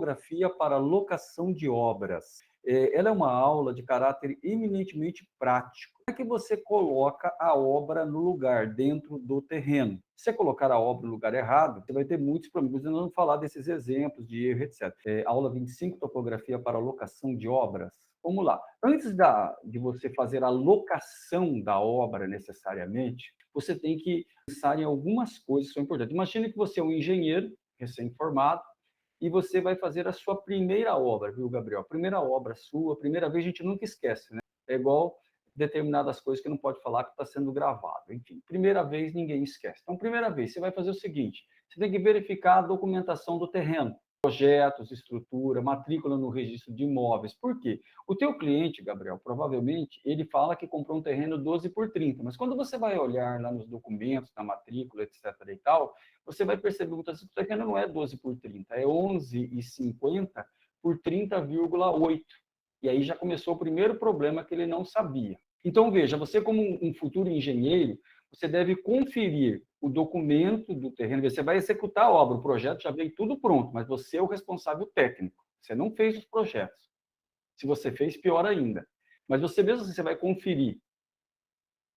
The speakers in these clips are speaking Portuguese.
topografia para locação de obras. Ela é uma aula de caráter eminentemente prático. Como é que você coloca a obra no lugar, dentro do terreno? Se você colocar a obra no lugar errado, você vai ter muitos problemas. Nós vamos falar desses exemplos de erro, etc. Aula 25, topografia para locação de obras. Vamos lá. Antes de você fazer a locação da obra necessariamente, você tem que pensar em algumas coisas que são importantes. Imagine que você é um engenheiro recém-formado e você vai fazer a sua primeira obra, viu, Gabriel? Primeira obra sua, primeira vez a gente nunca esquece, né? É igual determinadas coisas que não pode falar que está sendo gravado. Enfim, primeira vez ninguém esquece. Então, primeira vez, você vai fazer o seguinte, você tem que verificar a documentação do terreno, projetos, estrutura, matrícula no registro de imóveis. Por quê? O teu cliente, Gabriel, provavelmente, ele fala que comprou um terreno 12 por 30, mas quando você vai olhar lá nos documentos, na matrícula, etc. e tal, você vai perceber muitas vezes que o terreno não é 12 por 30, é 11,50 por 30,8. E aí já começou o primeiro problema que ele não sabia. Então, veja, você como um futuro engenheiro, você deve conferir o documento do terreno, você vai executar a obra, o projeto já veio tudo pronto, mas você é o responsável técnico, você não fez os projetos. Se você fez, pior ainda. Mas você mesmo assim, você vai conferir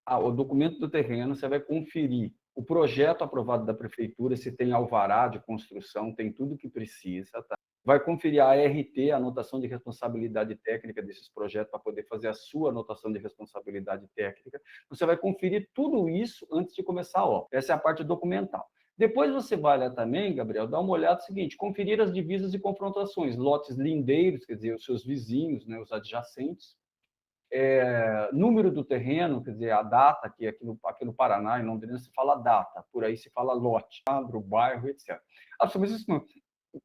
o documento do terreno, você vai conferir o projeto aprovado da prefeitura, se tem alvará de construção, tem tudo que precisa, tá? Vai conferir a ART, a anotação de responsabilidade técnica desses projetos, para poder fazer a sua anotação de responsabilidade técnica. Você vai conferir tudo isso antes de começar a obra. Essa é a parte documental. Depois você vai lá também, Gabriel, dar uma olhada no seguinte, conferir as divisas e confrontações, lotes lindeiros, quer dizer, os seus vizinhos, né, os adjacentes, número do terreno, quer dizer, a data, que aqui no Paraná, em Londrina, se fala data, por aí se fala lote, o bairro, etc. Ah, mas isso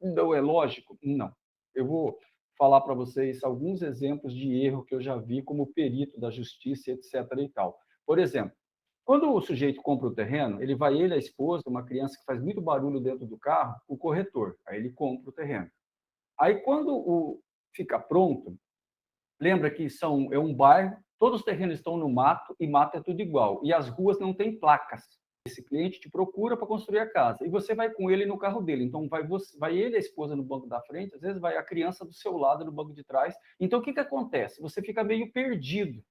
não é lógico? Não. Eu vou falar para vocês alguns exemplos de erro que eu já vi como perito da justiça, etc. e tal. Por exemplo, quando o sujeito compra o terreno, ele, a esposa, uma criança que faz muito barulho dentro do carro, o corretor, aí ele compra o terreno. Aí, quando fica pronto, lembra que é um bairro, todos os terrenos estão no mato e mato é tudo igual. E as ruas não têm placas. Esse cliente te procura para construir a casa e você vai com ele no carro dele. Então vai ele e a esposa no banco da frente, às vezes vai a criança do seu lado no banco de trás. Então o que acontece? Você fica meio perdido.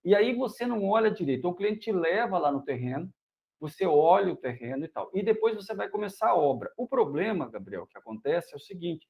E aí você não olha direito. Então, o cliente te leva lá no terreno, você olha o terreno e tal. E depois você vai começar a obra. O problema, Gabriel, que acontece é o seguinte: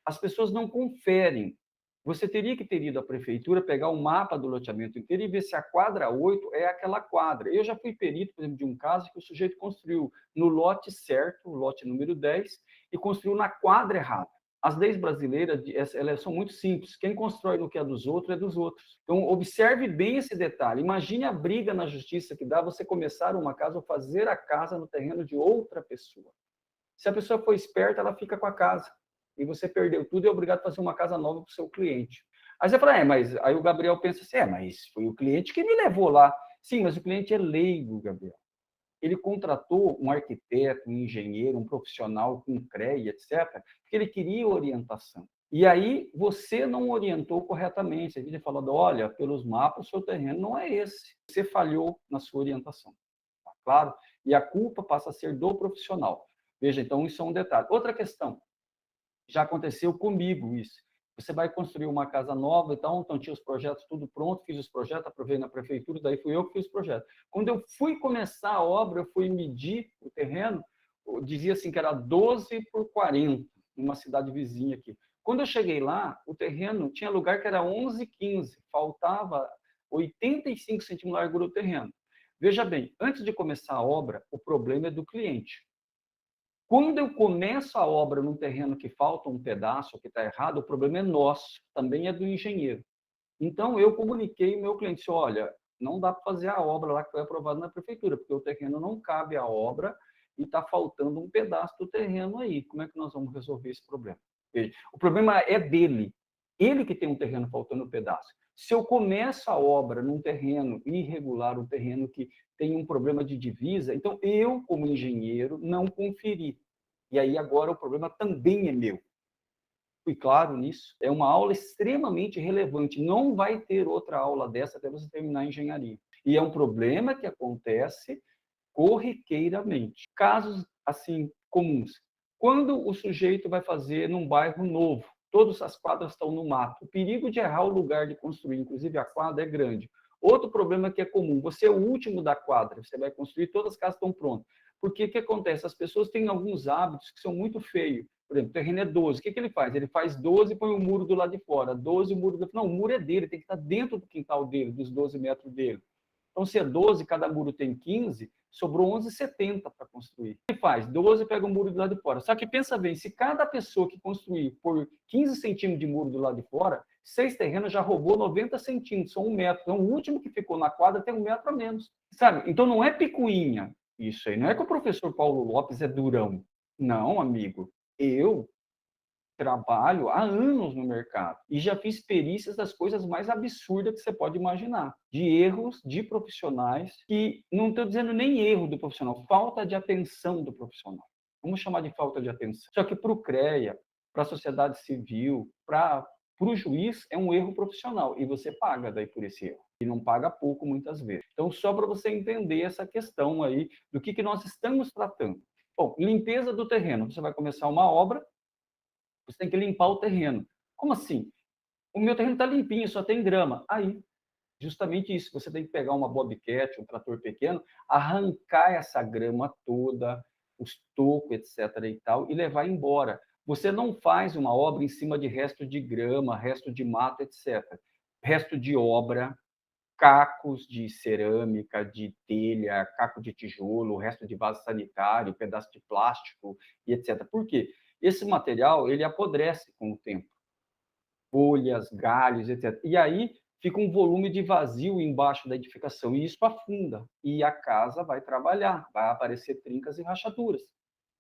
as pessoas não conferem. Você teria que ter ido à prefeitura, pegar o mapa do loteamento inteiro e ver se a quadra 8 é aquela quadra. Eu já fui perito, por exemplo, de um caso que o sujeito construiu no lote certo, o lote número 10, e construiu na quadra errada. As leis brasileiras, elas são muito simples. Quem constrói no que é dos outros é dos outros. Então, observe bem esse detalhe. Imagine a briga na justiça que dá você começar uma casa ou fazer a casa no terreno de outra pessoa. Se a pessoa for esperta, ela fica com a casa. E você perdeu tudo e é obrigado a fazer uma casa nova para o seu cliente. Aí você fala, mas aí o Gabriel pensa assim, mas foi o cliente que me levou lá. Sim, mas o cliente é leigo, Gabriel. Ele contratou um arquiteto, um engenheiro, um profissional com CREA, etc., porque ele queria orientação. E aí você não orientou corretamente. Você devia falado, olha, pelos mapas, o seu terreno não é esse. Você falhou na sua orientação. Tá claro? E a culpa passa a ser do profissional. Veja, então, isso é um detalhe. Outra questão, já aconteceu comigo isso. Você vai construir uma casa nova e tal, então tinha os projetos tudo pronto, fiz os projetos, aprovei na prefeitura, daí fui eu que fiz os projetos. Quando eu fui começar a obra, eu fui medir o terreno, dizia assim que era 12 por 40, numa cidade vizinha aqui. Quando eu cheguei lá, o terreno tinha lugar que era 11,15, faltava 85 centímetros de largura do terreno. Veja bem, antes de começar a obra, o problema é do cliente. Quando eu começo a obra num terreno que falta um pedaço, que está errado, o problema é nosso, também é do engenheiro. Então, eu comuniquei ao meu cliente, disse, olha, não dá para fazer a obra lá que foi aprovada na prefeitura, porque o terreno não cabe à obra e está faltando um pedaço do terreno aí. Como é que nós vamos resolver esse problema? Veja, o problema é dele. Ele que tem um terreno faltando um pedaço. Se eu começo a obra num terreno irregular, um terreno que tem um problema de divisa, então eu, como engenheiro, não conferi. E aí agora o problema também é meu. Fui claro nisso? É uma aula extremamente relevante. Não vai ter outra aula dessa até você terminar a engenharia. E é um problema que acontece corriqueiramente. Casos, assim, comuns. Quando o sujeito vai fazer num bairro novo, todas as quadras estão no mato, o perigo de errar o lugar de construir, inclusive a quadra, é grande. Outro problema que é comum, você é o último da quadra, você vai construir, todas as casas estão prontas. Porque o que acontece? As pessoas têm alguns hábitos que são muito feios. Por exemplo, o terreno é 12. O que ele faz? Ele faz 12 e põe o muro do lado de fora. 12, o muro do... Não, o muro é dele, tem que estar dentro do quintal dele, dos 12 metros dele. Então, se é 12, cada muro tem 15, sobrou 11,70 para construir. O que ele faz? 12, pega o muro do lado de fora. Só que pensa bem, se cada pessoa que construir por 15 centímetros de muro do lado de fora, 6 terrenos já roubou 90 centímetros, são 1 metro. Então, o último que ficou na quadra tem 1 metro a menos. Sabe? Então, não é picuinha isso aí. Não é que o professor Paulo Lopes é durão. Não, amigo. Eu trabalho há anos no mercado e já fiz perícias das coisas mais absurdas que você pode imaginar, de erros de profissionais que, não estou dizendo nem erro do profissional, falta de atenção do profissional. Vamos chamar de falta de atenção. Só que para o CREA, para a sociedade civil, para o juiz, é um erro profissional e você paga daí por esse erro. E não paga pouco muitas vezes. Então, só para você entender essa questão aí do que nós estamos tratando. Bom, limpeza do terreno. Você vai começar uma obra, você tem que limpar o terreno. Como assim? O meu terreno está limpinho, só tem grama. Aí, justamente isso, você tem que pegar uma bobcat, um trator pequeno, arrancar essa grama toda, os tocos, etc. e tal, e levar embora. Você não faz uma obra em cima de resto de grama, resto de mato, etc. Resto de obra, cacos de cerâmica, de telha, caco de tijolo, resto de vaso sanitário, pedaço de plástico e etc. Por quê? Esse material ele apodrece com o tempo, folhas, galhos, etc. E aí fica um volume de vazio embaixo da edificação e isso afunda e a casa vai trabalhar, vai aparecer trincas e rachaduras.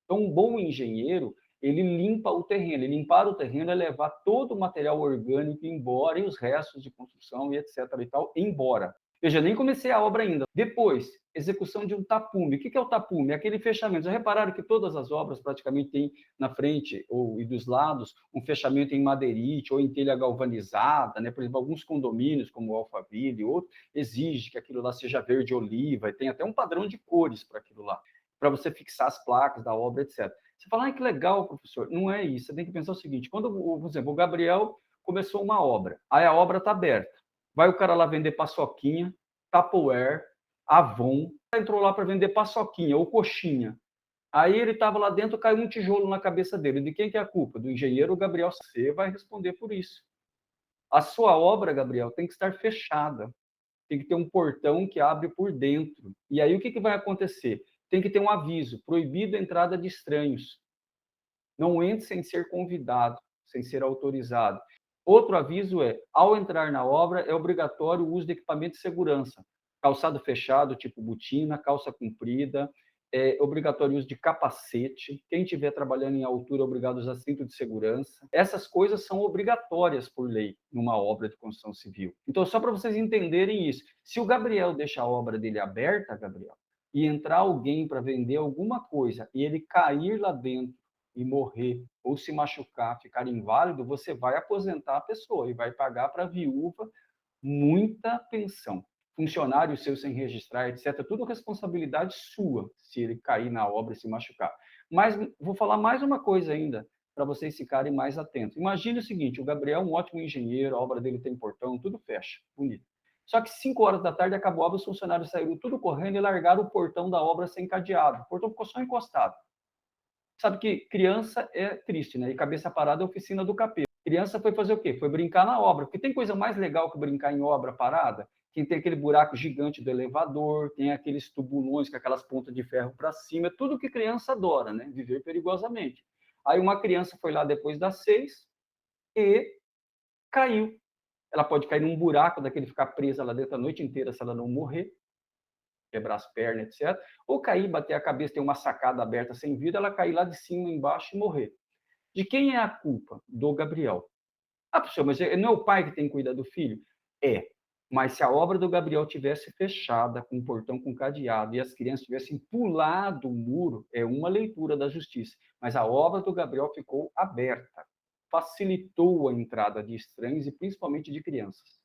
Então, um bom engenheiro ele limpa o terreno. E limpar o terreno é levar todo o material orgânico embora e os restos de construção e etc. e tal embora. Veja, nem comecei a obra ainda. Depois, execução de um tapume. O que é o tapume? É aquele fechamento. Já repararam que todas as obras praticamente têm na frente ou, e dos lados um fechamento em madeirite ou em telha galvanizada, né? Por exemplo, alguns condomínios, como o Alphaville e outros, exige que aquilo lá seja verde oliva e tem até um padrão de cores para aquilo lá, para você fixar as placas da obra, etc. Você fala, que legal, professor. Não é isso. Você tem que pensar o seguinte: quando, por exemplo, o Gabriel começou uma obra, aí a obra está aberta. Vai o cara lá vender paçoquinha, Tupperware, Avon, entrou lá para vender paçoquinha ou coxinha. Aí ele estava lá dentro, caiu um tijolo na cabeça dele. De quem que é a culpa? Do engenheiro Gabriel. Você vai responder por isso. A sua obra, Gabriel, tem que estar fechada. Tem que ter um portão que abre por dentro. E aí o que vai acontecer? Tem que ter um aviso: proibido a entrada de estranhos. Não entre sem ser convidado, sem ser autorizado. Outro aviso é: ao entrar na obra, é obrigatório o uso de equipamento de segurança. Calçado fechado, tipo botina, calça comprida, é obrigatório o uso de capacete. Quem estiver trabalhando em altura é obrigado a usar cinto de segurança. Essas coisas são obrigatórias por lei numa obra de construção civil. Então, só para vocês entenderem isso, se o Gabriel deixar a obra dele aberta, Gabriel, e entrar alguém para vender alguma coisa e ele cair lá dentro e morrer ou se machucar, ficar inválido, você vai aposentar a pessoa e vai pagar para a viúva muita pensão. Funcionário seu sem registrar, etc., tudo responsabilidade sua, se ele cair na obra e se machucar. Mas vou falar mais uma coisa ainda, para vocês ficarem mais atentos. Imagine o seguinte: o Gabriel é um ótimo engenheiro, a obra dele tem portão, tudo fecha, bonito. Só que 5 horas da tarde acabou a obra, os funcionários saíram tudo correndo e largaram o portão da obra sem cadeado. O portão ficou só encostado. Sabe que criança é triste, né? E cabeça parada é oficina do capeta. Criança foi fazer o quê? Foi brincar na obra. Porque tem coisa mais legal que brincar em obra parada? Quem tem aquele buraco gigante do elevador, tem aqueles tubulões com aquelas pontas de ferro para cima, é tudo que criança adora, né? Viver perigosamente. Aí uma criança foi lá depois das 6 e caiu. Ela pode cair num buraco daquele, ficar presa lá dentro a noite inteira se ela não morrer, quebrar as pernas, etc. Ou cair, bater a cabeça, ter uma sacada aberta sem vida, ela cair lá de cima, embaixo e morrer. De quem é a culpa? Do Gabriel. Ah, professor, mas não é o pai que tem que cuidar do filho? É. Mas se a obra do Gabriel tivesse fechada, com um portão com cadeado, e as crianças tivessem pulado o muro, é uma leitura da justiça. Mas a obra do Gabriel ficou aberta. Facilitou a entrada de estranhos e principalmente de crianças.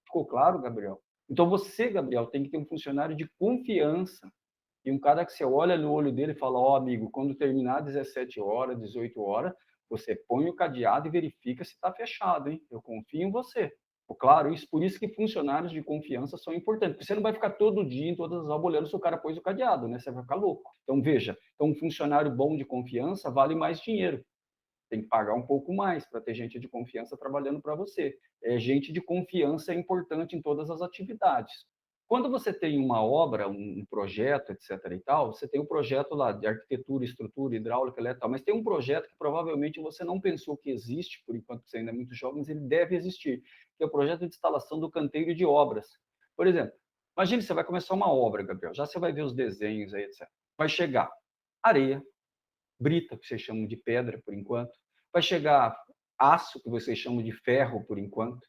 Ficou claro, Gabriel? Então você, Gabriel, tem que ter um funcionário de confiança E um cara que você olha no olho dele e fala, ó, amigo, quando terminar 17 horas, 18 horas, você põe o cadeado e verifica se está fechado, hein? Eu confio em você. Claro, isso, por isso que funcionários de confiança são importantes, porque você não vai ficar todo dia em todas as obras olhando se o cara pôs o cadeado, né? Você vai ficar louco. Então, veja, então um funcionário bom de confiança vale mais dinheiro. Tem que pagar um pouco mais para ter gente de confiança trabalhando para você. Gente de confiança é importante em todas as atividades. Quando você tem uma obra, um projeto, etc. e tal, você tem um projeto lá de arquitetura, estrutura, hidráulica, elétrica, mas tem um projeto que provavelmente você não pensou que existe, por enquanto você ainda é muito jovem, mas ele deve existir, que é o projeto de instalação do canteiro de obras. Por exemplo, imagine você vai começar uma obra, Gabriel, já você vai ver os desenhos aí, etc. Vai chegar areia, brita, que vocês chamam de pedra por enquanto, vai chegar aço, que vocês chamam de ferro por enquanto,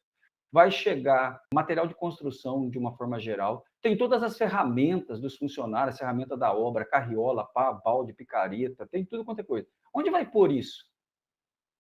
vai chegar material de construção de uma forma geral, tem todas as ferramentas dos funcionários, ferramenta da obra, carriola, pá, balde, picareta, tem tudo quanto é coisa. Onde vai pôr isso?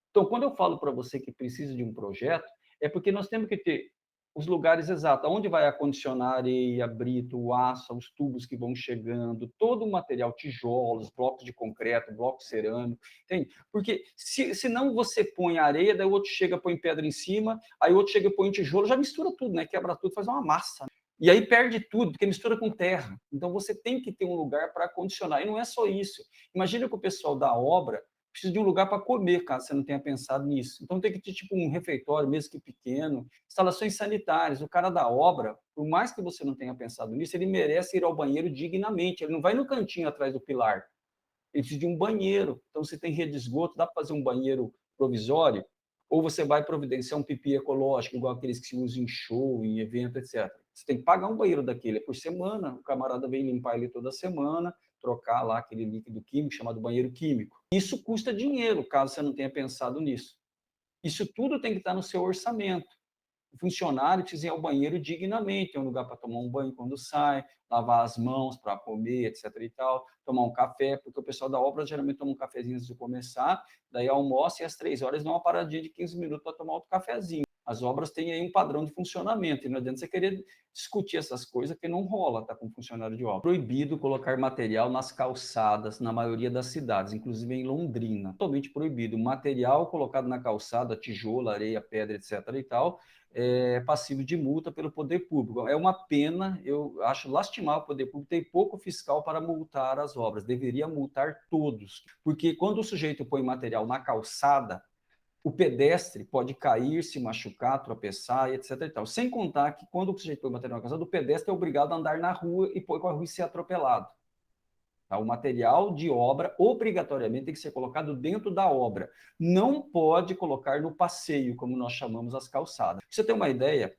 Então, quando eu falo para você que precisa de um projeto, é porque nós temos que ter os lugares exatos, onde vai acondicionar a areia, brito, o aço, os tubos que vão chegando, todo o material, tijolos, blocos de concreto, bloco cerâmico, entende? Porque se não você põe areia, daí o outro chega, põe pedra em cima, aí o outro chega e põe tijolo, já mistura tudo, né? Quebra tudo, faz uma massa. E aí perde tudo, porque mistura com terra. Então você tem que ter um lugar para acondicionar. E não é só isso. Imagina que o pessoal da obra precisa de um lugar para comer, caso você não tenha pensado nisso. Então tem que ter tipo um refeitório, mesmo que pequeno, instalações sanitárias. O cara da obra, por mais que você não tenha pensado nisso, ele merece ir ao banheiro dignamente. Ele não vai no cantinho atrás do pilar. Ele precisa de um banheiro. Então, se tem rede de esgoto, dá para fazer um banheiro provisório? Ou você vai providenciar um pipi ecológico, igual aqueles que se usam em show, em evento, etc. Você tem que pagar um banheiro daquele, é por semana. O camarada vem limpar ele toda semana, trocar lá aquele líquido químico chamado banheiro químico. Isso custa dinheiro, caso você não tenha pensado nisso. Isso tudo tem que estar no seu orçamento. O funcionário precisa ir ao banheiro dignamente, tem um lugar para tomar um banho quando sai, lavar as mãos para comer, etc. e tal, tomar um café, porque o pessoal da obra geralmente toma um cafezinho antes de começar, daí almoça e às 3 horas dá uma paradinha de 15 minutos para tomar outro cafezinho. As obras têm aí um padrão de funcionamento, e não adianta você querer discutir essas coisas que não rola, tá, com funcionário de obra. Proibido colocar material nas calçadas, na maioria das cidades, inclusive em Londrina. Totalmente proibido. Material colocado na calçada, tijolo, areia, pedra, etc. e tal, é passivo de multa pelo poder público. É uma pena, eu acho lastimável o poder público ter pouco fiscal para multar as obras. Deveria multar todos, porque quando o sujeito põe material na calçada, o pedestre pode cair, se machucar, tropeçar, etc. E tal. Sem contar que quando o sujeito põe material na calçada, o pedestre é obrigado a andar na rua e corre o risco de ser atropelado. Tá? O material de obra obrigatoriamente tem que ser colocado dentro da obra. Não pode colocar no passeio, como nós chamamos as calçadas. Pra você ter uma ideia,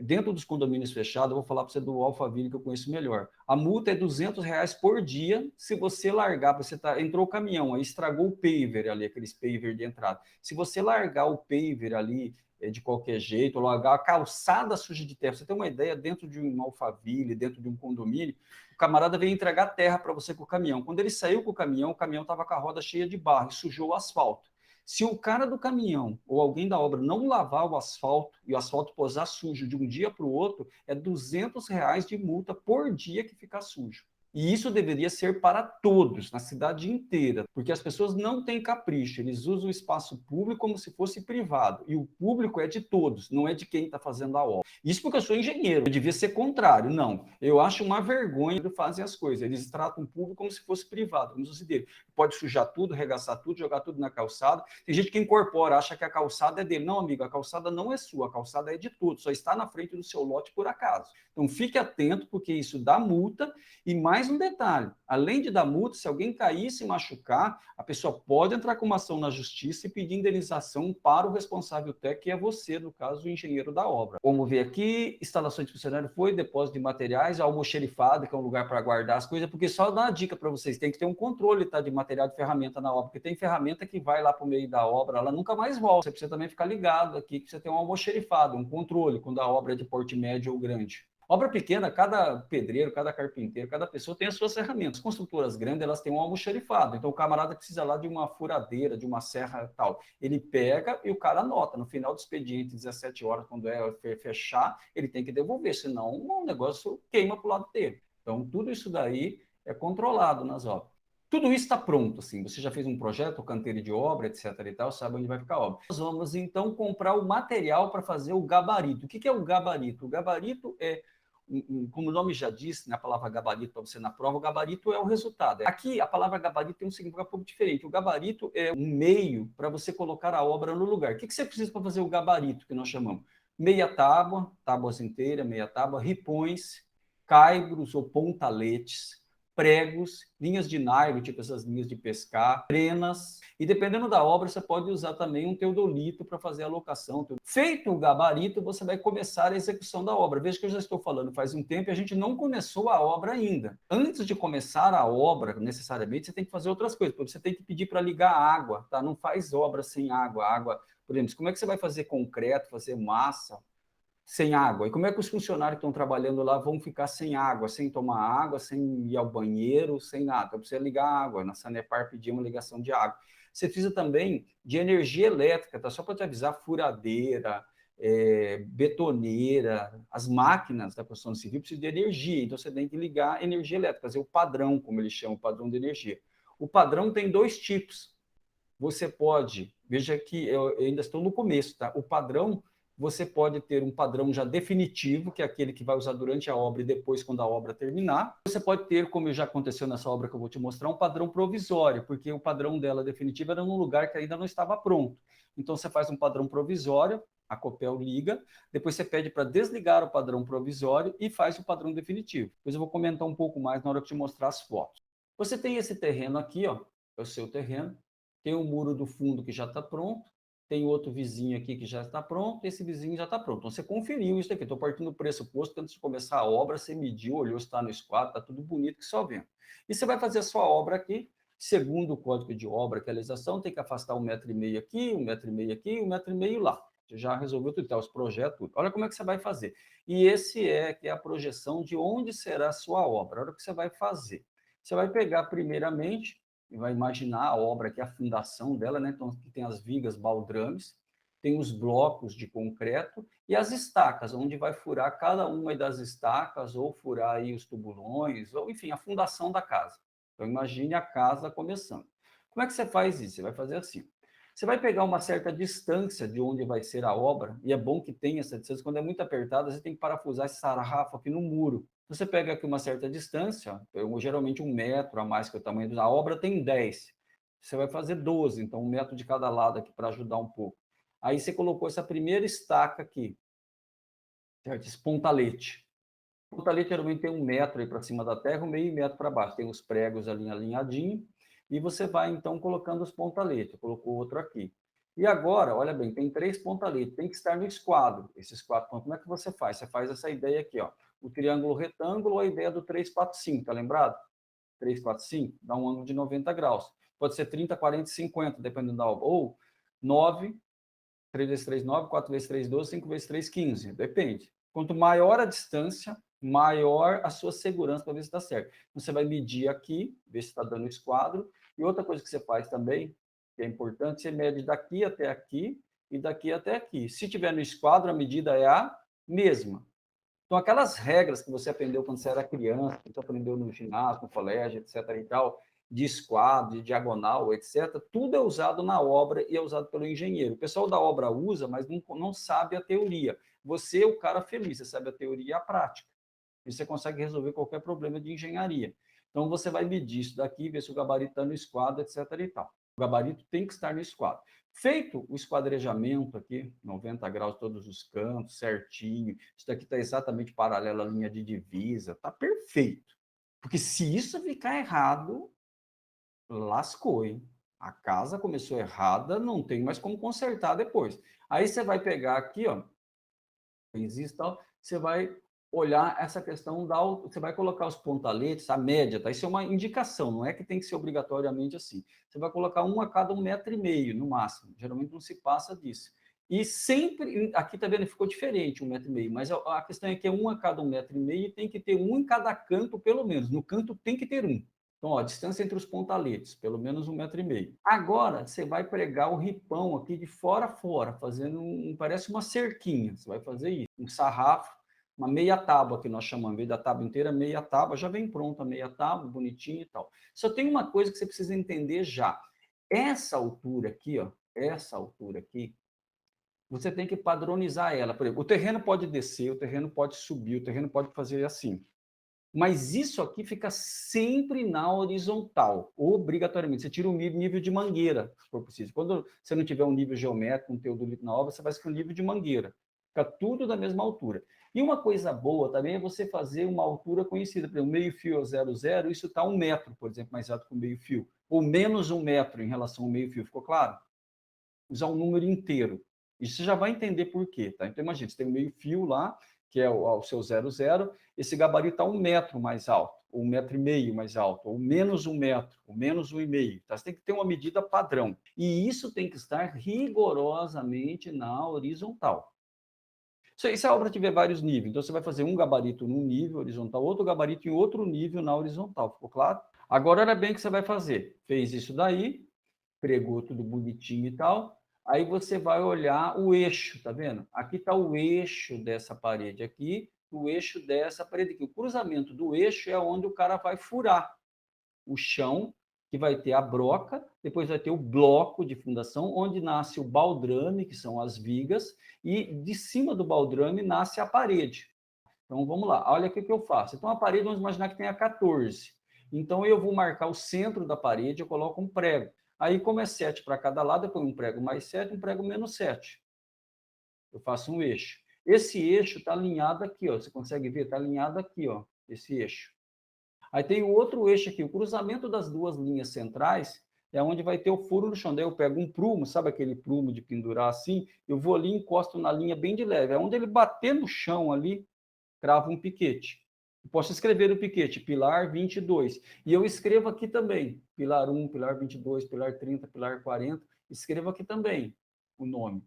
dentro dos condomínios fechados, eu vou falar para você do Alphaville, que eu conheço melhor. A multa é R$ 200 por dia se você largar, entrou o caminhão, aí estragou o paver ali, aqueles paver de entrada. Se você largar o paver ali de qualquer jeito, ou largar a calçada suja de terra, você tem uma ideia, dentro de um Alphaville, dentro de um condomínio, o camarada veio entregar terra para você com o caminhão. Quando ele saiu com o caminhão estava com a roda cheia de barro e sujou o asfalto. Se o cara do caminhão ou alguém da obra não lavar o asfalto e o asfalto posar sujo de um dia para o outro, é R$ 200 de multa por dia que fica sujo. E isso deveria ser para todos, na cidade inteira, porque as pessoas não têm capricho, eles usam o espaço público como se fosse privado, e o público é de todos, não é de quem está fazendo a obra. Isso porque eu sou engenheiro, eu devia ser contrário, não. Eu acho uma vergonha de fazer as coisas, eles tratam o público como se fosse privado, como se fosse dele. Pode sujar tudo, regaçar tudo, jogar tudo na calçada. Tem gente que incorpora, acha que a calçada é dele. Não, amigo, a calçada não é sua, a calçada é de todos, só está na frente do seu lote por acaso. Então fique atento, porque isso dá multa. E mais um detalhe, além de dar multa, se alguém cair e se machucar, a pessoa pode entrar com uma ação na justiça e pedir indenização para o responsável técnico, que é você, no caso, o engenheiro da obra. Vamos ver aqui, instalação de funcionário foi, depósito de materiais, almoxerifado, que é um lugar para guardar as coisas, porque só dá uma dica para vocês, tem que ter um controle, tá, de material de ferramenta na obra, porque tem ferramenta que vai lá para o meio da obra, ela nunca mais volta. Você precisa também ficar ligado aqui, que você tem um almoxerifado, um controle, quando a obra é de porte médio ou grande. Obra pequena, cada pedreiro, cada carpinteiro, cada pessoa tem as suas ferramentas. As construtoras grandes, elas têm um almoxerifado. Então, o camarada precisa lá de uma furadeira, de uma serra e tal. Ele pega e o cara anota. No final do expediente, 17 horas, quando é fechar, ele tem que devolver, senão o negócio queima para o lado dele. Então, tudo isso daí é controlado nas obras. Tudo isso está pronto, assim, você já fez um projeto, canteiro de obra, etc e tal, sabe onde vai ficar a obra. Nós vamos, então, comprar o material para fazer o gabarito. O que é o gabarito? O gabarito é, como o nome já diz, na palavra gabarito para você na prova, o gabarito é o resultado. Aqui, a palavra gabarito tem um significado um pouco diferente. O gabarito é um meio para você colocar a obra no lugar. O que você precisa para fazer o gabarito, que nós chamamos? Meia tábua, tábuas inteiras, meia tábua, ripões, caibros ou pontaletes, pregos, linhas de nylon, tipo essas linhas de pescar, trenas, e dependendo da obra, você pode usar também um teodolito para fazer a locação. Feito o gabarito, você vai começar a execução da obra. Veja que eu já estou falando faz um tempo e a gente não começou a obra ainda. Antes de começar a obra, necessariamente, você tem que fazer outras coisas. Você tem que pedir para ligar a água, tá? Não faz obra sem água. Água, por exemplo, como é que você vai fazer concreto, fazer massa, sem água? E como é que os funcionários que estão trabalhando lá vão ficar sem água, sem tomar água, sem ir ao banheiro, sem nada? Então, precisa ligar a água. Na Sanepar pedir uma ligação de água. Você precisa também de energia elétrica, tá? Só para te avisar, furadeira, betoneira, as máquinas da construção civil precisam de energia, então você tem que ligar energia elétrica, fazer o padrão, como eles chamam, o padrão de energia. O padrão tem dois tipos. Você pode, veja que eu ainda estou no começo, tá? O padrão, você pode ter um padrão já definitivo, que é aquele que vai usar durante a obra e depois quando a obra terminar. Você pode ter, como já aconteceu nessa obra que eu vou te mostrar, um padrão provisório, porque o padrão dela definitivo era num lugar que ainda não estava pronto. Então você faz um padrão provisório, a Copel liga, depois você pede para desligar o padrão provisório e faz o padrão definitivo. Depois eu vou comentar um pouco mais na hora que eu te mostrar as fotos. Você tem esse terreno aqui, ó, é o seu terreno. Tem o muro do fundo que já está pronto, tem outro vizinho aqui que já está pronto, esse vizinho já está pronto. Então, você conferiu isso aqui. Estou partindo do pressuposto que antes de começar a obra, você mediu, olhou se está no esquadro, está tudo bonito que só vendo. E você vai fazer a sua obra aqui, segundo o Código de Obra, que é a legislação, tem que afastar 1,5 m aqui, 1,5 m aqui, 1,5 m lá. Você já resolveu tudo, tá, os projetos, tudo. Olha como é que você vai fazer. E esse que é a projeção de onde será a sua obra. Olha o que você vai fazer. Você vai pegar, primeiramente, e vai imaginar a obra aqui, a fundação dela, né? Então, aqui tem as vigas baldrames, tem os blocos de concreto e as estacas, onde vai furar cada uma das estacas, ou furar aí os tubulões, ou enfim, a fundação da casa. Então, imagine a casa começando. Como é que você faz isso? Você vai fazer assim. Você vai pegar uma certa distância de onde vai ser a obra, e é bom que tenha essa distância. Quando é muito apertada, você tem que parafusar esse sarrafo aqui no muro. Você pega aqui uma certa distância, geralmente 1 m a mais que o tamanho da obra, tem 10. Você vai fazer 12, então 1 m de cada lado aqui para ajudar um pouco. Aí você colocou essa primeira estaca aqui, certo? Esse pontalete. O pontalete geralmente tem 1 m aí para cima da terra, 0,5 m para baixo. Tem os pregos ali alinhadinho, e você vai então colocando os pontaletes. Colocou outro aqui. E agora, olha bem, tem 3 pontaletes, tem que estar no esquadro. Esses 4 pontos, como é que você faz? Você faz essa ideia aqui, ó. O triângulo retângulo, a ideia do 3, 4, 5, tá lembrado? 3, 4, 5, dá um ângulo de 90 graus. Pode ser 30, 40, 50, dependendo da obra. Ou 9, 3 vezes 3, 9, 4 vezes 3, 12, 5 vezes 3, 15. Depende. Quanto maior a distância, maior a sua segurança para ver se está certo. Então, você vai medir aqui, ver se está dando esquadro. E outra coisa que você faz também, que é importante, você mede daqui até aqui e daqui até aqui. Se tiver no esquadro, a medida é a mesma. Então, aquelas regras que você aprendeu quando você era criança, que você aprendeu no ginásio, no colégio, etc. e tal, de esquadro, de diagonal, etc., tudo é usado na obra e é usado pelo engenheiro. O pessoal da obra usa, mas não sabe a teoria. Você é o cara feliz, você sabe a teoria e a prática. E você consegue resolver qualquer problema de engenharia. Então, você vai medir isso daqui, ver se o gabarito está no esquadro, etc. e tal. O gabarito tem que estar no esquadro. Feito o esquadrejamento aqui, 90 graus todos os cantos, certinho, isso daqui está exatamente paralelo à linha de divisa, está perfeito. Porque se isso ficar errado, lascou, hein? A casa começou errada, não tem mais como consertar depois. Aí você vai pegar aqui, ó, existe tal, você vai olhar essa questão você vai colocar os pontaletes, a média, tá? Isso é uma indicação, não é que tem que ser obrigatoriamente assim. Você vai colocar um a cada 1,5 m no máximo. Geralmente não se passa disso. E sempre, aqui tá vendo, ficou diferente 1,5 m, mas a questão é que é um a cada 1,5 m e tem que ter um em cada canto, pelo menos. No canto tem que ter um. Então, ó, a distância entre os pontaletes, pelo menos 1,5 m. Agora, você vai pregar o ripão aqui de fora a fora, fazendo parece uma cerquinha. Você vai fazer isso, um sarrafo, uma meia tábua que nós chamamos, em vez da tábua inteira, meia tábua, já vem pronta a meia tábua, bonitinha e tal. Só tem uma coisa que você precisa entender já. Essa altura aqui, ó, essa altura aqui, você tem que padronizar ela. Por exemplo, o terreno pode descer, o terreno pode subir, o terreno pode fazer assim. Mas isso aqui fica sempre na horizontal, obrigatoriamente. Você tira o nível de mangueira, se for possível. Quando você não tiver um nível geométrico, um teodolito na obra, você vai escolher um nível de mangueira. Fica tudo da mesma altura. E uma coisa boa também é você fazer uma altura conhecida. Por exemplo, meio-fio é 0,0, isso está 1 metro, por exemplo, mais alto que o meio-fio. Ou menos 1 metro em relação ao meio-fio. Ficou claro? Usar um número inteiro. Isso você já vai entender por quê, tá? Então, imagina, você tem um meio-fio lá, que é o seu 0,0, esse gabarito está 1 metro mais alto, ou 1,5 metro mais alto, ou menos 1 metro, ou menos 1,5. Tá? Você tem que ter uma medida padrão. E isso tem que estar rigorosamente na horizontal. Se a obra tiver vários níveis, então você vai fazer um gabarito num nível horizontal, outro gabarito em outro nível na horizontal, ficou claro? Agora, olha bem o que você vai fazer. Fez isso daí, pregou tudo bonitinho e tal. Aí você vai olhar o eixo, tá vendo? Aqui está o eixo dessa parede aqui, o eixo dessa parede aqui. O cruzamento do eixo é onde o cara vai furar o chão, que vai ter a broca, depois vai ter o bloco de fundação, onde nasce o baldrame, que são as vigas, e de cima do baldrame nasce a parede. Então, vamos lá. Olha o que eu faço. Então, a parede, vamos imaginar que tenha 14. Então, eu vou marcar o centro da parede, eu coloco um prego. Aí, como é 7 para cada lado, eu ponho um prego mais 7, um prego menos 7. Eu faço um eixo. Esse eixo está alinhado aqui, ó. Você consegue ver? Está alinhado aqui, ó, esse eixo. Aí tem o outro eixo aqui. O cruzamento das duas linhas centrais é onde vai ter o furo no chão. Daí eu pego um prumo, sabe aquele prumo de pendurar assim? Eu vou ali e encosto na linha bem de leve. É onde ele bater no chão ali, cravo um piquete. Eu posso escrever o piquete, pilar 22. E eu escrevo aqui também, pilar 1, pilar 22, pilar 30, pilar 40. Escrevo aqui também o nome.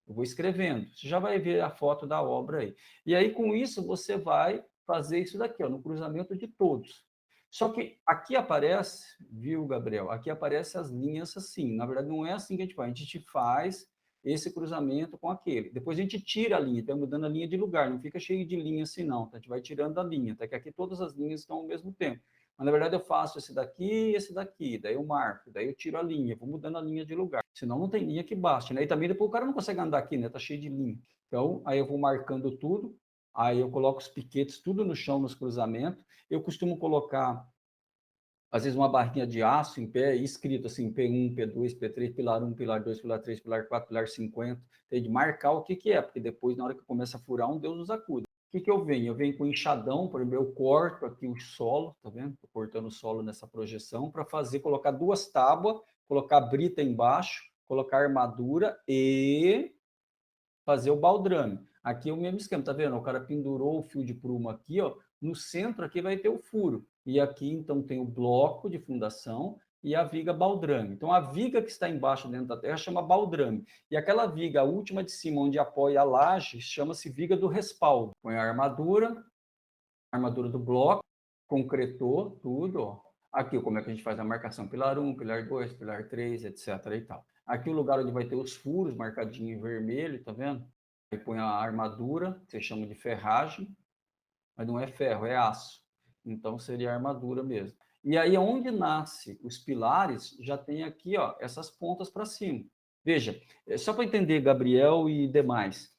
Eu vou escrevendo. Você já vai ver a foto da obra aí. E aí, com isso, você vai fazer isso daqui, ó, no cruzamento de todos. Só que aqui aparece, viu, Gabriel? Aqui aparecem as linhas assim. Na verdade, não é assim que a gente faz. A gente faz esse cruzamento com aquele. Depois a gente tira a linha, vai mudando a linha de lugar, não fica cheio de linha assim, não. A gente vai tirando a linha, até que aqui todas as linhas estão ao mesmo tempo. Mas, na verdade, eu faço esse daqui, daí eu marco, daí eu tiro a linha, vou mudando a linha de lugar. Senão não tem linha que baste, né? E também depois o cara não consegue andar aqui, né? Tá cheio de linha. Então, aí eu vou marcando tudo, aí eu coloco os piquetes tudo no chão, nos cruzamentos. Eu costumo colocar às vezes uma barrinha de aço em pé, escrito assim, P1, P2, P3, pilar 1, pilar 2, pilar 3, pilar 4, pilar 50. Tem de marcar o que é, porque depois, na hora que começa a furar, um Deus nos acuda. O que eu venho? Eu venho com enxadão, por exemplo, eu corto aqui o solo, tá vendo? Estou cortando o solo nessa projeção, para fazer, colocar duas tábuas, colocar brita embaixo, colocar armadura e fazer o baldrame. Aqui é o mesmo esquema, tá vendo? O cara pendurou o fio de prumo aqui, ó. No centro aqui vai ter o furo. E aqui, então, tem o bloco de fundação e a viga baldrame. Então, a viga que está embaixo dentro da terra chama baldrame. E aquela viga, a última de cima, onde apoia a laje, chama-se viga do respaldo. Põe a armadura do bloco, concretou tudo, ó. Aqui, como é que a gente faz a marcação? Pilar 1, pilar 2, pilar 3, etc. e tal. Aqui o lugar onde vai ter os furos, marcadinho em vermelho, tá vendo? Aí põe a armadura, que você chama de ferragem, mas não é ferro, é aço. Então seria a armadura mesmo. E aí, onde nasce os pilares, já tem aqui, ó, essas pontas para cima. Veja, só para entender, Gabriel e demais,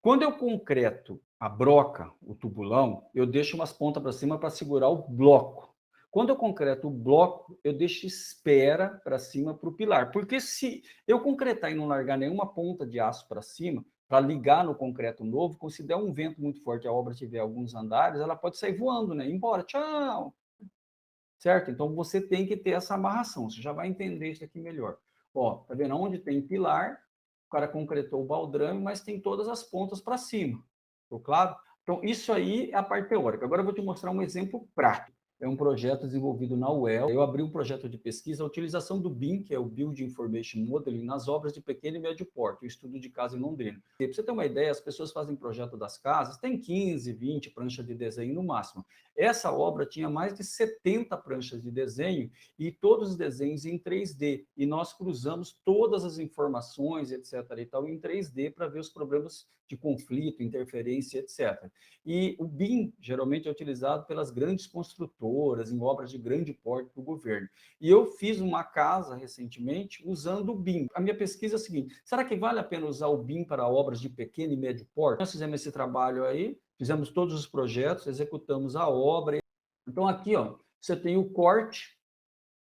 quando eu concreto a broca, o tubulão, eu deixo umas pontas para cima para segurar o bloco. Quando eu concreto o bloco, eu deixo espera para cima para o pilar. Porque se eu concretar e não largar nenhuma ponta de aço para cima, para ligar no concreto novo, se der um vento muito forte, a obra tiver alguns andares, ela pode sair voando, né? Embora, tchau! Certo? Então, você tem que ter essa amarração. Você já vai entender isso aqui melhor. Ó, tá vendo? Onde tem pilar, o cara concretou o baldrame, mas tem todas as pontas para cima. Ficou claro? Então, isso aí é a parte teórica. Agora eu vou te mostrar um exemplo prático. é um projeto desenvolvido na UEL. Eu abri um projeto de pesquisa, a utilização do BIM, que é o Build Information Modeling, nas obras de pequeno e médio porte, o estudo de casa em Londrina. Para você ter uma ideia, as pessoas fazem projeto das casas, tem 15, 20 pranchas de desenho no máximo. Essa obra tinha mais de 70 pranchas de desenho e todos os desenhos em 3D. E nós cruzamos todas as informações, etc. e tal, em 3D para ver os problemas de conflito, interferência, etc. E o BIM geralmente é utilizado pelas grandes construtoras, em obras de grande porte do governo. E eu fiz uma casa recentemente usando o BIM. A minha pesquisa é a seguinte: será que vale a pena usar o BIM para obras de pequeno e médio porte? Nós fizemos esse trabalho aí, fizemos todos os projetos, executamos a obra. Então, aqui, ó, você tem o corte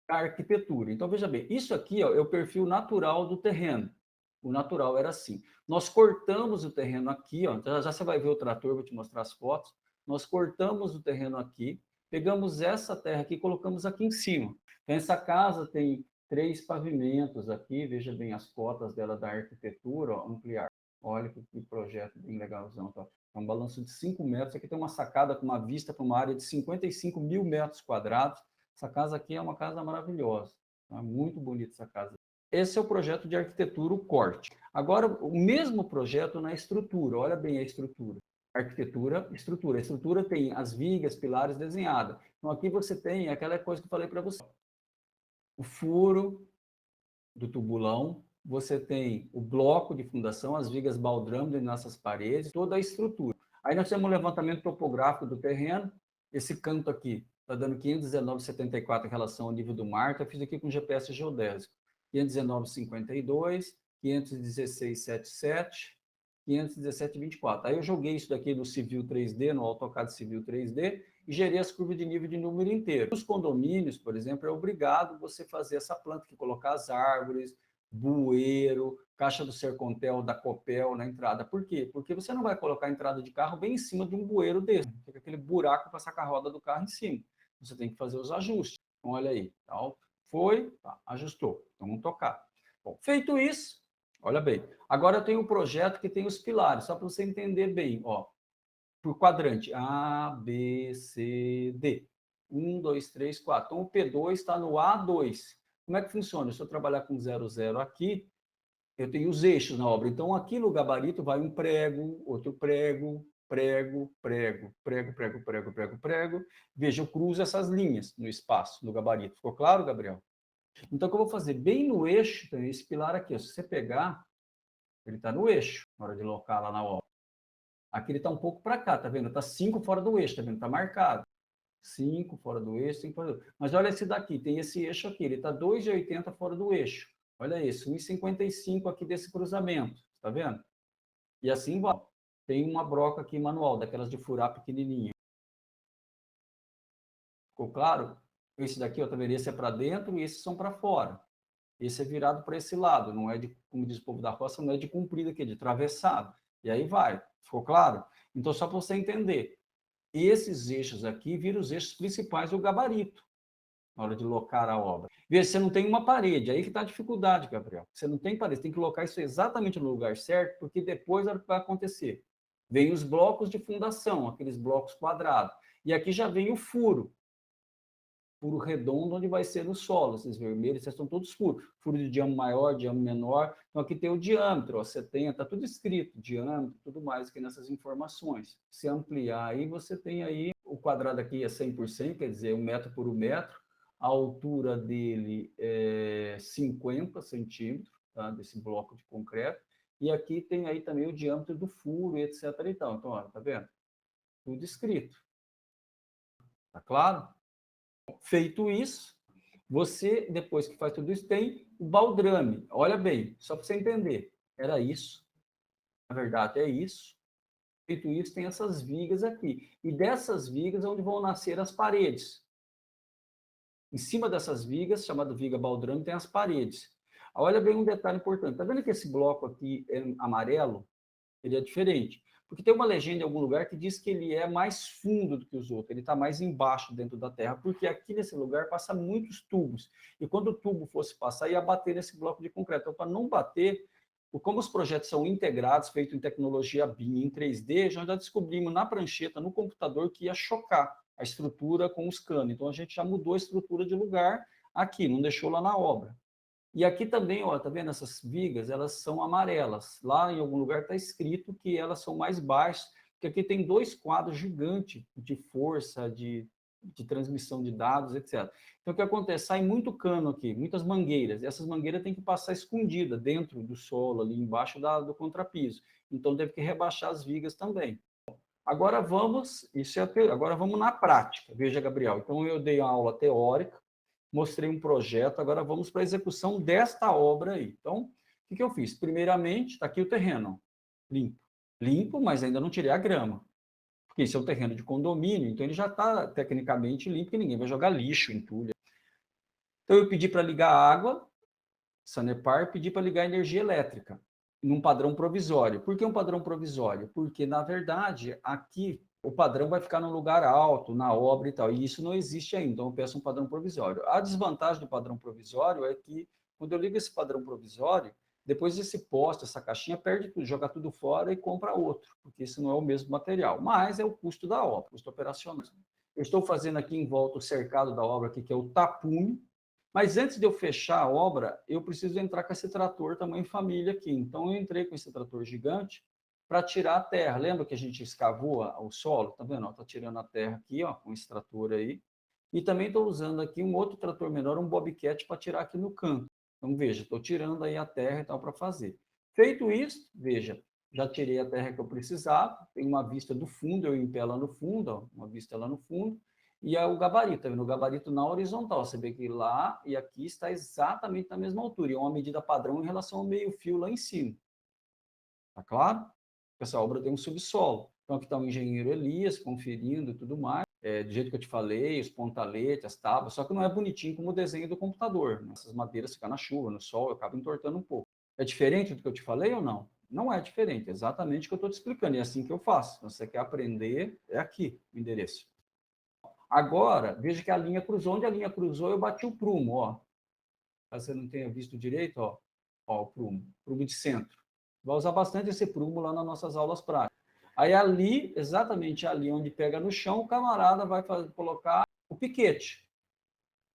da arquitetura. Então, veja bem, isso aqui, ó, é o perfil natural do terreno. O natural era assim. Nós cortamos o terreno aqui, ó, então já você vai ver o trator, vou te mostrar as fotos. Nós cortamos o terreno aqui, pegamos essa terra aqui e colocamos aqui em cima. Então, essa casa tem 3 pavimentos aqui, veja bem as cotas dela da arquitetura, ó, ampliar. Olha que projeto bem legalzão. Tá? É um balanço de 5 metros. Aqui tem uma sacada com uma vista para uma área de 55 mil metros quadrados. Essa casa aqui é uma casa maravilhosa. Tá? Muito bonita essa casa. Esse é o projeto de arquitetura, o corte. Agora, o mesmo projeto na estrutura. Olha bem a estrutura. Arquitetura, estrutura. A estrutura tem as vigas, pilares desenhadas. Então, aqui você tem aquela coisa que eu falei para você. O furo do tubulão, você tem o bloco de fundação, as vigas baldrame nessas paredes, toda a estrutura. Aí nós temos um levantamento topográfico do terreno. Esse canto aqui está dando 519,74 em relação ao nível do mar. Então, eu fiz aqui com GPS geodésico. 519,52, 516,77, 517,24. Aí eu joguei isso daqui no Civil 3D, no AutoCAD Civil 3D, e gerei as curvas de nível de número inteiro. Nos condomínios, por exemplo, é obrigado você fazer essa planta, que colocar as árvores, bueiro, caixa do Sercontel, da Copel na entrada. Por quê? Porque você não vai colocar a entrada de carro bem em cima de um bueiro desse. Fica aquele buraco para sacar a roda do carro em cima. Você tem que fazer os ajustes. Então, olha aí. Tá? Foi, tá, ajustou. Então, vamos tocar. Bom, feito isso, olha bem. Agora eu tenho um projeto que tem os pilares, só para você entender bem. Ó, por quadrante. A, B, C, D. 1, 2, 3, 4. Então, o P2 está no A2. Como é que funciona? Se eu trabalhar com 0, 0 aqui, eu tenho os eixos na obra. Então, aqui no gabarito vai um prego, outro prego, prego, prego, prego, prego, prego, prego, prego. Veja, eu cruzo essas linhas no espaço, no gabarito. Ficou claro, Gabriel? Então, o que eu vou fazer? Bem no eixo, tem esse pilar aqui. Se você pegar, ele está no eixo, na hora de locar lá na obra. Aqui ele está um pouco para cá, tá vendo? Está 5 fora do eixo, tá vendo? Está marcado. 5 fora do eixo, 5 fora do eixo. Mas olha esse daqui, tem esse eixo aqui, ele está 2,80 fora do eixo. Olha isso, 1,55 aqui desse cruzamento, tá vendo? E assim vai. Tem uma broca aqui manual, daquelas de furar pequenininha. Ficou claro? Esse daqui, ó, tá vendo? Esse é para dentro e esses são para fora. Esse é virado para esse lado, não é de, como diz o povo da roça, não é de comprido aqui, é de atravessado. E aí vai. Ficou claro? Então, só para você entender. Esses eixos aqui viram os eixos principais do gabarito, na hora de locar a obra. Veja, você não tem uma parede, aí que está a dificuldade, Gabriel. Você não tem parede, você tem que colocar isso exatamente no lugar certo, porque depois o que vai acontecer? Vem os blocos de fundação, aqueles blocos quadrados. E aqui já vem o furo redondo, onde vai ser no solo. Esses vermelhos, esses são todos furos. Furo de diâmetro maior, diâmetro menor. Então, aqui tem o diâmetro, ó, 70, está tudo escrito, diâmetro, tudo mais aqui nessas informações. Se ampliar aí, você tem aí, o quadrado aqui é 100%, quer dizer, 1 metro por 1 metro. A altura dele é 50 centímetros, tá? Desse bloco de concreto. E aqui tem aí também o diâmetro do furo, etc. E tal. Então, ó, tá vendo? Tudo escrito. Tá claro? Feito isso, você, depois que faz tudo isso, tem o baldrame. Olha bem, só para você entender. Era isso. Na verdade, é isso. Feito isso, tem essas vigas aqui. E dessas vigas é onde vão nascer as paredes. Em cima dessas vigas, chamada viga baldrame, tem as paredes. Olha bem um detalhe importante. Está vendo que esse bloco aqui é amarelo? Ele é diferente. Porque tem uma legenda em algum lugar que diz que ele é mais fundo do que os outros, ele está mais embaixo dentro da terra, porque aqui nesse lugar passa muitos tubos. E quando o tubo fosse passar, ia bater nesse bloco de concreto. Então, para não bater, como os projetos são integrados, feitos em tecnologia BIM, em 3D, já descobrimos na prancheta, no computador, que ia chocar. a estrutura com os canos. Então, a gente já mudou a estrutura de lugar aqui, não deixou lá na obra. E aqui também, ó, tá vendo essas vigas? Elas são amarelas. Lá em algum lugar está escrito que elas são mais baixas, porque aqui tem 2 quadros gigantes de força, de transmissão de dados, etc. Então, o que acontece? Sai muito cano aqui, muitas mangueiras. E essas mangueiras têm que passar escondida dentro do solo, ali embaixo do contrapiso. Então, deve que rebaixar as vigas também. Agora vamos, agora vamos na prática. Veja, Gabriel. Então, eu dei uma aula teórica, mostrei um projeto, agora vamos para a execução desta obra aí. Então, o que eu fiz? Primeiramente, está aqui o terreno, limpo. Limpo, mas ainda não tirei a grama. Porque esse é um terreno de condomínio, então ele já está tecnicamente limpo, que ninguém vai jogar lixo, entulho. Então, eu pedi para ligar a água, Sanepar, pedi para ligar a energia elétrica, num padrão provisório. Por que um padrão provisório? Porque, na verdade, aqui o padrão vai ficar num lugar alto, na obra e tal, e isso não existe ainda, então eu peço um padrão provisório. A desvantagem do padrão provisório é que, quando eu ligo esse padrão provisório, depois esse poste, essa caixinha, perde tudo, joga tudo fora e compra outro, porque esse não é o mesmo material, mas é o custo da obra, custo operacional. Eu estou fazendo aqui em volta o cercado da obra, aqui, que é o tapume, mas antes de eu fechar a obra, eu preciso entrar com esse trator tamanho família aqui. Então, eu entrei com esse trator gigante para tirar a terra. Lembra que a gente escavou o solo? Tá vendo? Está tirando a terra aqui, ó, com esse trator aí. E também estou usando aqui um outro trator menor, um bobcat, para tirar aqui no canto. Então, veja, estou tirando aí a terra e tal para fazer. Feito isso, veja, já tirei a terra que eu precisava, tem uma vista do fundo, eu em pé lá no fundo, ó, uma vista lá no fundo, e é o gabarito, tá vendo? O gabarito na horizontal, você vê que lá e aqui está exatamente na mesma altura, e é uma medida padrão em relação ao meio-fio lá em cima. Tá claro? Essa obra tem um subsolo. Então, aqui está o engenheiro Elias conferindo e tudo mais, do jeito que eu te falei, os pontaletes, as tábuas, só que não é bonitinho como o desenho do computador. Né? Essas madeiras ficam na chuva, no sol, eu acabo entortando um pouco. É diferente do que eu te falei ou não? Não é diferente, é exatamente o que eu estou te explicando, e é assim que eu faço. Se você quer aprender, é aqui o endereço. Agora, veja que a linha cruzou. Onde a linha cruzou, eu bati o prumo, ó. Caso você não tenha visto direito, ó o prumo de centro. Vai usar bastante esse prumo lá nas nossas aulas práticas. Aí ali, exatamente ali onde pega no chão, o camarada vai colocar o piquete.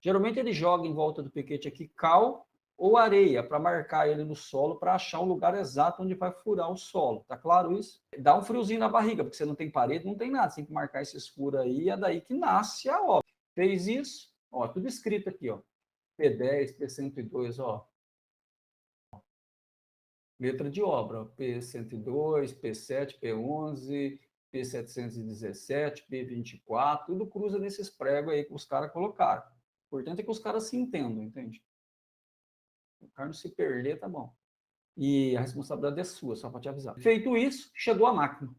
Geralmente ele joga em volta do piquete aqui cal ou areia para marcar ele no solo, para achar o lugar exato onde vai furar o solo. Tá claro isso? Dá um friozinho na barriga, porque você não tem parede, não tem nada. Você tem que marcar esses furos aí, é daí que nasce a obra. Fez isso, ó, tudo escrito aqui, ó. P10, P102, ó. Letra de obra, P102, P7, P11, P717, P24, tudo cruza nesses pregos aí que os caras colocaram. O importante é que os caras se entendam, entende? O cara não se perder, tá bom. E a responsabilidade é sua, só para te avisar. Feito isso, chegou a máquina.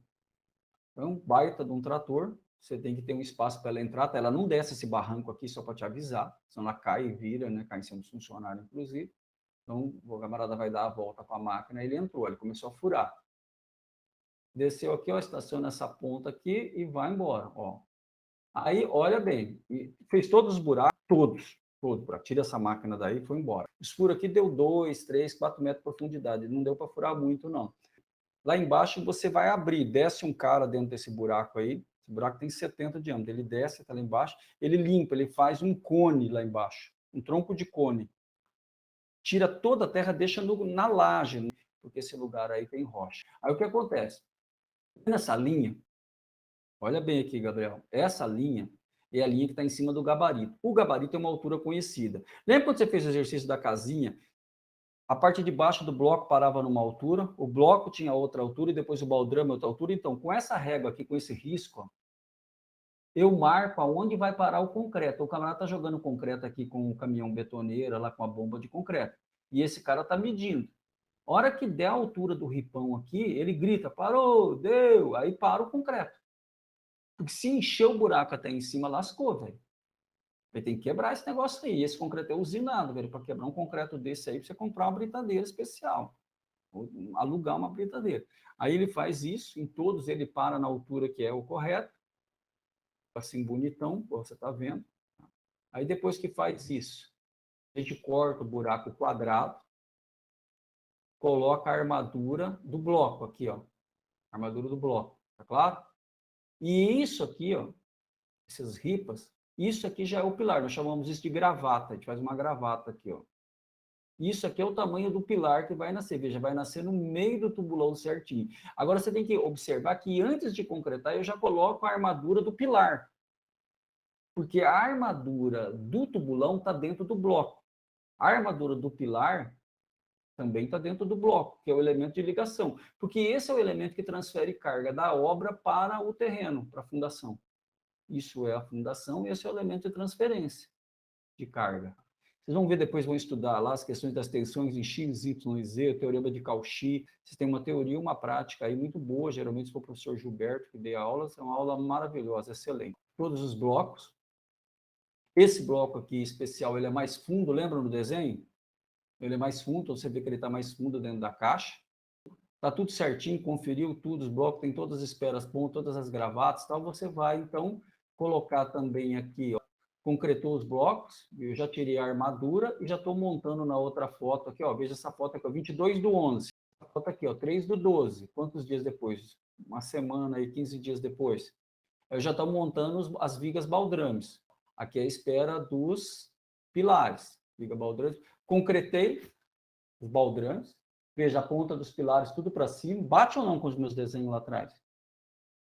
Então, baita de um trator, você tem que ter um espaço para ela entrar, tá? Ela não desce esse barranco aqui só para te avisar, senão ela cai e vira, né? Cai em cima dos funcionários, inclusive. Então, o camarada vai dar a volta para a máquina, ele entrou, ele começou a furar. Desceu aqui, ó, estaciona essa ponta aqui e vai embora, ó. Aí, olha bem, fez todos os buracos, todos, tira essa máquina daí e foi embora. O furo aqui deu 2, 3, 4 metros de profundidade, não deu para furar muito, não. Lá embaixo você vai abrir, desce um cara dentro desse buraco aí, esse buraco tem 70 de diâmetro, ele desce até lá embaixo, ele limpa, ele faz um cone lá embaixo, um tronco de cone. Tira toda a terra, deixa na laje, porque esse lugar aí tem rocha. Aí o que acontece? Nessa linha, olha bem aqui, Gabriel, essa linha é a linha que está em cima do gabarito. O gabarito é uma altura conhecida. Lembra quando você fez o exercício da casinha? A parte de baixo do bloco parava numa altura, o bloco tinha outra altura e depois o baldrame outra altura. Então, com essa régua aqui, com esse risco, ó, eu marco aonde vai parar o concreto. O camarada está jogando concreto aqui com o caminhão betoneira, lá com a bomba de concreto. E esse cara está medindo. A hora que der a altura do ripão aqui, ele grita, parou, deu, aí para o concreto. Porque se encher o buraco até em cima, lascou, velho. Ele tem que quebrar esse negócio aí. Esse concreto é usinado, velho. Para quebrar um concreto desse aí, você comprar uma britadeira especial. Ou alugar uma britadeira. Aí ele faz isso, em todos ele para na altura que é o correto. Assim, bonitão, como você está vendo. Aí depois que faz isso, a gente corta o buraco quadrado, coloca a armadura do bloco aqui, ó. Armadura do bloco, tá claro? E isso aqui, ó, essas ripas, isso aqui já é o pilar, nós chamamos isso de gravata, a gente faz uma gravata aqui, ó. Isso aqui é o tamanho do pilar que vai nascer, veja, vai nascer no meio do tubulão certinho. Agora você tem que observar que antes de concretar, eu já coloco a armadura do pilar, porque a armadura do tubulão está dentro do bloco. A armadura do pilar também está dentro do bloco, que é o elemento de ligação, porque esse é o elemento que transfere carga da obra para o terreno, para a fundação. Isso é a fundação e esse é o elemento de transferência de carga. Vocês vão ver depois, vão estudar lá as questões das tensões em X, Y e Z, o teorema de Cauchy. Vocês têm uma teoria e uma prática aí muito boa, geralmente se for o professor Gilberto que dê aulas, é uma aula maravilhosa, excelente. Todos os blocos. Esse bloco aqui especial, ele é mais fundo, lembra no desenho? Ele é mais fundo, você vê que ele está mais fundo dentro da caixa. Está tudo certinho, conferiu tudo, os blocos tem todas as esperas, todas as gravatas, tal. Você vai, então, colocar também aqui, ó, concretou os blocos, eu já tirei a armadura e já estou montando na outra foto aqui, ó, veja essa foto aqui, ó, 22/11, a foto aqui, ó, 3/12, quantos dias depois? Uma semana e 15 dias depois. Eu já estou montando as vigas baldrames, aqui é a espera dos pilares, viga baldrames, concretei os baldrames, veja a ponta dos pilares tudo para cima, bate ou não com os meus desenhos lá atrás?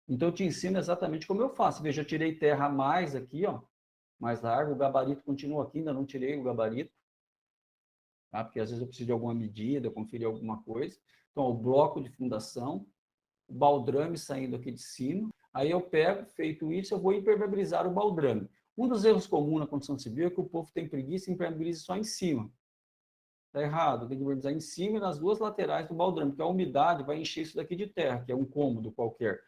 Então eu te ensino exatamente como eu faço, veja, eu tirei terra a mais aqui, ó, mais largo, o gabarito continua aqui, ainda não tirei o gabarito, tá? Porque às vezes eu preciso de alguma medida, conferir alguma coisa. Então, ó, o bloco de fundação, o baldrame saindo aqui de cima, aí eu pego, feito isso, eu vou impermeabilizar o baldrame. Um dos erros comuns na construção civil é que o povo tem preguiça e impermeabiliza só em cima. Está errado, tem que impermeabilizar em cima e nas duas laterais do baldrame, porque a umidade vai encher isso daqui de terra, que é um cômodo qualquer.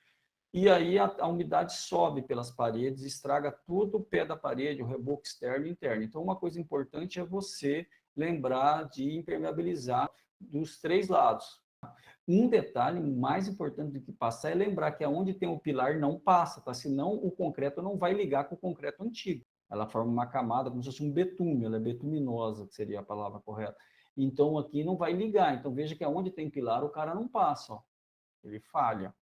E aí a umidade sobe pelas paredes, estraga todo o pé da parede, o reboco externo e interno. Então, uma coisa importante é você lembrar de impermeabilizar dos 3 lados. Um detalhe mais importante do que passar é lembrar que aonde tem o pilar não passa, tá? Senão o concreto não vai ligar com o concreto antigo. Ela forma uma camada como se fosse um betume, ela é betuminosa, que seria a palavra correta. Então, aqui não vai ligar. Então, veja que aonde tem pilar, o cara não passa, ó. Ele falha,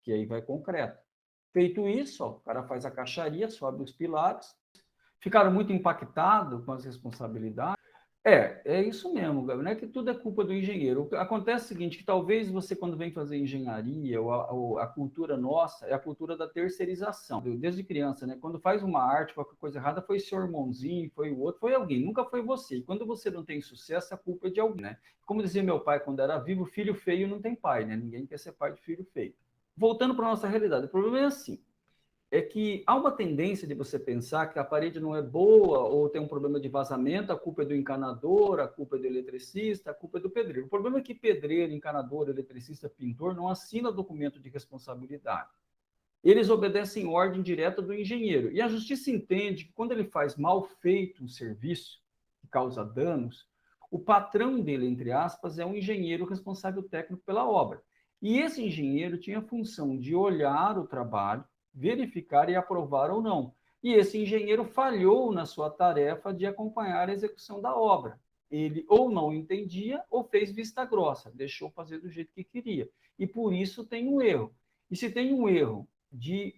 que aí vai concreto. Feito isso, ó, o cara faz a caixaria, sobe os pilares. Ficaram muito impactados com as responsabilidades. É isso mesmo, Gabriel. Não é que tudo é culpa do engenheiro. Acontece o seguinte, que talvez você, quando vem fazer engenharia, ou a cultura nossa, é a cultura da terceirização. Desde criança, né? Quando faz uma arte, qualquer coisa errada, foi seu irmãozinho, foi o outro, foi alguém, nunca foi você. E quando você não tem sucesso, a culpa é de alguém, né? Como dizia meu pai quando era vivo, filho feio não tem pai, né? Ninguém quer ser pai de filho feio. Voltando para a nossa realidade, o problema é assim, é que há uma tendência de você pensar que a parede não é boa ou tem um problema de vazamento, a culpa é do encanador, a culpa é do eletricista, a culpa é do pedreiro. O problema é que pedreiro, encanador, eletricista, pintor não assina documento de responsabilidade. Eles obedecem ordem direta do engenheiro. E a justiça entende que quando ele faz mal feito um serviço que causa danos, o patrão dele, entre aspas, é um engenheiro responsável técnico pela obra. E esse engenheiro tinha a função de olhar o trabalho, verificar e aprovar ou não. E esse engenheiro falhou na sua tarefa de acompanhar a execução da obra. Ele ou não entendia ou fez vista grossa, deixou fazer do jeito que queria. E por isso tem um erro. E se tem um erro de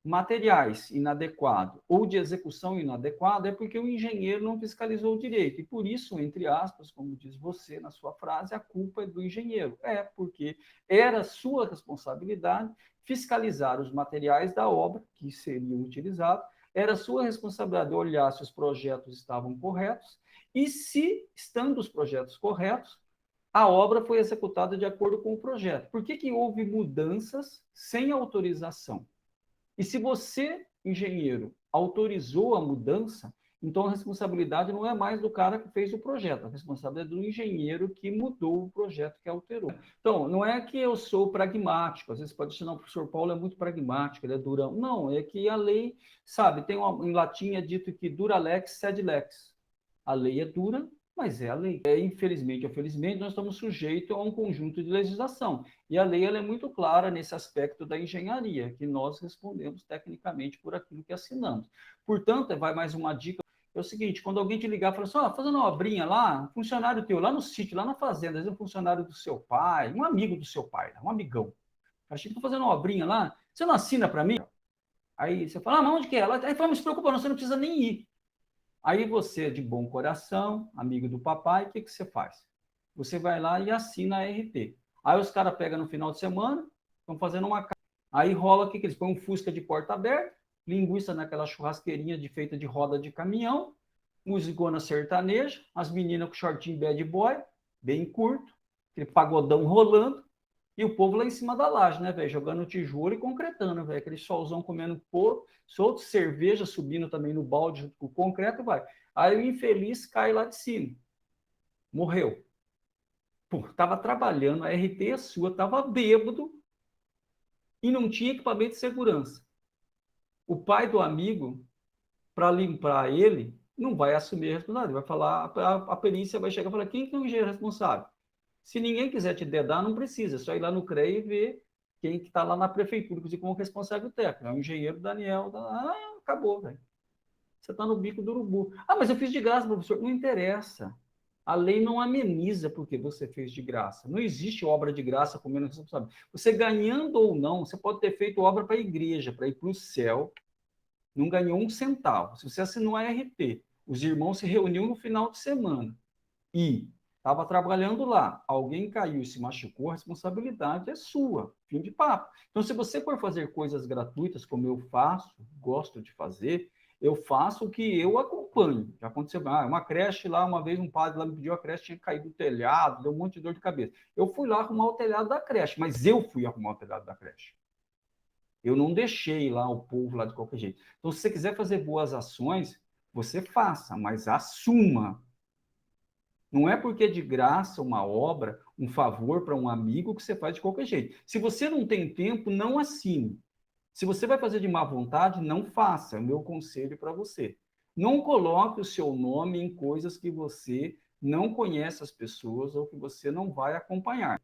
materiais inadequado ou de execução inadequada, é porque o engenheiro não fiscalizou direito. E por isso, entre aspas, como diz você na sua frase, a culpa é do engenheiro. É, porque era sua responsabilidade fiscalizar os materiais da obra que seriam utilizados, era sua responsabilidade olhar se os projetos estavam corretos e se, estando os projetos corretos, a obra foi executada de acordo com o projeto. Por que houve mudanças sem autorização? E se você, engenheiro, autorizou a mudança, então a responsabilidade não é mais do cara que fez o projeto, a responsabilidade é do engenheiro que mudou o projeto, que alterou. Então, não é que eu sou pragmático, às vezes pode dizer, não, o professor Paulo é muito pragmático, ele é durão. Não, é que a lei, sabe, tem em latim é dito que dura lex sed lex. A lei é dura, mas é a lei. Infelizmente ou felizmente, nós estamos sujeitos a um conjunto de legislação. E a lei ela é muito clara nesse aspecto da engenharia, que nós respondemos tecnicamente por aquilo que assinamos. Portanto, vai mais uma dica. É o seguinte, quando alguém te ligar e falar assim, fazendo uma obrinha lá, um funcionário teu, lá no sítio, lá na fazenda, às vezes um funcionário do seu pai, um amigo do seu pai, um amigão. Achei que estou fazendo uma obrinha lá, você não assina para mim? Aí você fala, mas onde que é? Ela fala, não se preocupa, não, você não precisa nem ir. Aí você, de bom coração, amigo do papai, o que, que você faz? Você vai lá e assina a RT. Aí os caras pegam no final de semana, estão fazendo uma... Aí rola o que, que eles põem um Fusca de porta aberta, linguiça naquela churrasqueirinha feita de roda de caminhão, musicona sertaneja, as meninas com shortinho bad boy, bem curto, aquele pagodão rolando, e o povo lá em cima da laje, né, velho? Jogando tijolo e concretando, velho. Aquele solzão comendo pô, solto, cerveja subindo também no balde junto com o concreto, vai. Aí o infeliz cai lá de cima. Morreu. Pô, tava trabalhando, a RT é sua, tava bêbado e não tinha equipamento de segurança. O pai do amigo, para limpar ele, não vai assumir a responsabilidade. Vai falar, a perícia vai chegar e falar: quem que é o engenheiro responsável? Se ninguém quiser te dedar, não precisa. É só ir lá no CREA e ver quem que está lá na prefeitura, inclusive como responsável técnico. É o engenheiro Daniel. Acabou, velho. Você está no bico do urubu. Ah, mas eu fiz de graça, professor. Não interessa. A lei não ameniza porque você fez de graça. Não existe obra de graça com menos responsável. Você ganhando ou não, você pode ter feito obra para a igreja, para ir para o céu, não ganhou um centavo. Se você assinou a RT, os irmãos se reuniam no final de semana e estava trabalhando lá, alguém caiu e se machucou, a responsabilidade é sua, fim de papo. Então, se você for fazer coisas gratuitas, como eu faço, gosto de fazer, eu faço o que eu acompanho. Já aconteceu, uma creche lá, uma vez um padre lá me pediu a creche, tinha caído do telhado, deu um monte de dor de cabeça. Eu fui lá arrumar o telhado da creche, mas eu fui arrumar o telhado da creche. Eu não deixei lá o povo lá de qualquer jeito. Então, se você quiser fazer boas ações, você faça, mas assuma. Não é porque é de graça uma obra, um favor para um amigo que você faz de qualquer jeito. Se você não tem tempo, não assine. Se você vai fazer de má vontade, não faça. É o meu conselho para você. Não coloque o seu nome em coisas que você não conhece as pessoas ou que você não vai acompanhar.